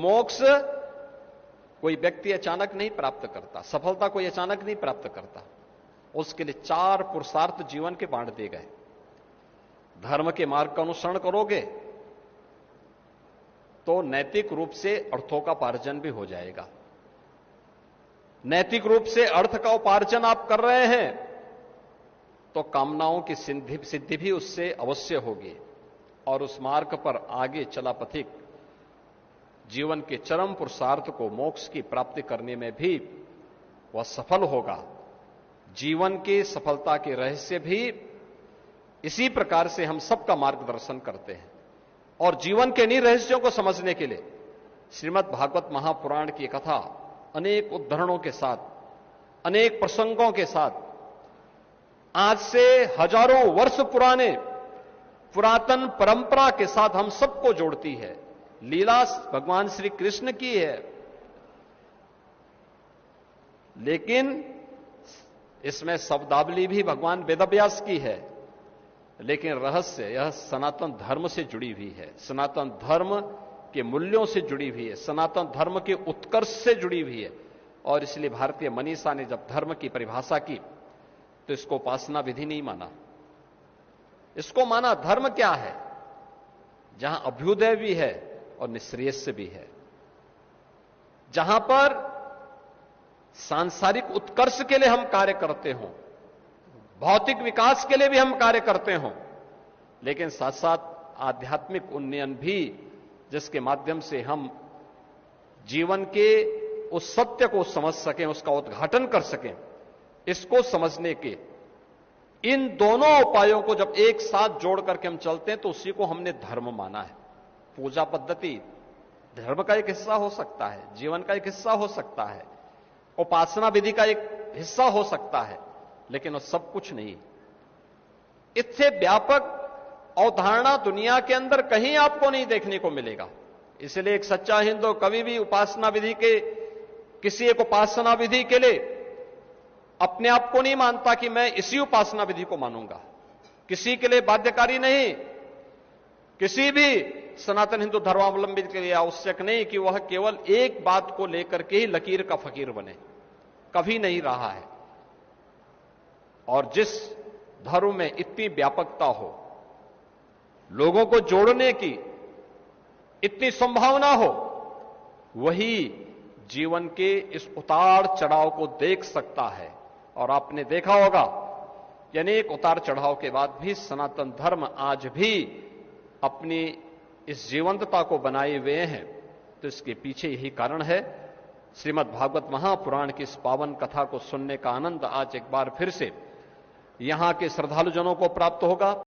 मोक्ष कोई व्यक्ति अचानक नहीं प्राप्त करता, सफलता कोई अचानक नहीं प्राप्त करता। उसके लिए 4 पुरुषार्थ जीवन के बांट दिए गए। धर्म के मार्ग का अनुसरण करोगे तो नैतिक रूप से अर्थों का उपार्जन भी हो जाएगा। नैतिक रूप से अर्थ का उपार्जन आप कर रहे हैं तो कामनाओं की सिद्धि भी उससे अवश्य होगी, और उस मार्ग पर आगे चला पथिक जीवन के चरम पुरुषार्थ को, मोक्ष की प्राप्ति करने में भी वह सफल होगा। जीवन की सफलता के रहस्य भी इसी प्रकार से हम सबका मार्गदर्शन करते हैं। और जीवन के इन्हीं रहस्यों को समझने के लिए श्रीमद् भागवत महापुराण की कथा अनेक उद्धरणों के साथ, अनेक प्रसंगों के साथ, आज से हजारों वर्ष पुराने पुरातन परंपरा के साथ हम सबको जोड़ती है। लीला भगवान श्री कृष्ण की है, लेकिन इसमें शब्दावली भी भगवान वेदव्यास की है, लेकिन रहस्य यह सनातन धर्म से जुड़ी हुई है, सनातन धर्म के मूल्यों से जुड़ी हुई है, सनातन धर्म के उत्कर्ष से जुड़ी हुई है। और इसलिए भारतीय मनीषा ने जब धर्म की परिभाषा की तो इसको उपासना विधि नहीं माना, इसको माना धर्म क्या है, जहां अभ्युदय भी है और निःश्रेयस भी है, जहां पर सांसारिक उत्कर्ष के लिए हम कार्य करते हों, भौतिक विकास के लिए भी हम कार्य करते हों, लेकिन साथ साथ आध्यात्मिक उन्नयन भी, जिसके माध्यम से हम जीवन के उस सत्य को समझ सकें, उसका उद्घाटन कर सकें, इसको समझने के इन दोनों उपायों को जब एक साथ जोड़ करके हम चलते हैं तो उसी को हमने धर्म माना है। पूजा पद्धति धर्म का एक हिस्सा हो सकता है, जीवन का एक हिस्सा हो सकता है, उपासना विधि का एक हिस्सा हो सकता है, लेकिन वो सब कुछ नहीं। इससे व्यापक अवधारणा दुनिया के अंदर कहीं आपको नहीं देखने को मिलेगा। इसलिए एक सच्चा हिंदू कभी भी उपासना विधि के, किसी एक उपासना विधि के लिए अपने आप को नहीं मानता कि मैं इसी उपासना विधि को मानूंगा, किसी के लिए बाध्यकारी नहीं, किसी भी सनातन हिंदू धर्मावलंबी के लिए आवश्यक नहीं कि वह केवल एक बात को लेकर के ही लकीर का फकीर बने, कभी नहीं रहा है। और जिस धर्म में इतनी व्यापकता हो, लोगों को जोड़ने की इतनी संभावना हो, वही जीवन के इस उतार चढ़ाव को देख सकता है। और आपने देखा होगा यानी एक उतार चढ़ाव के बाद भी सनातन धर्म आज भी अपनी इस जीवंतता को बनाए हुए हैं। तो इसके पीछे यही कारण है। श्रीमद् भागवत महापुराण की इस पावन कथा को सुनने का आनंद आज एक बार फिर से यहां के श्रद्धालुजनों को प्राप्त होगा।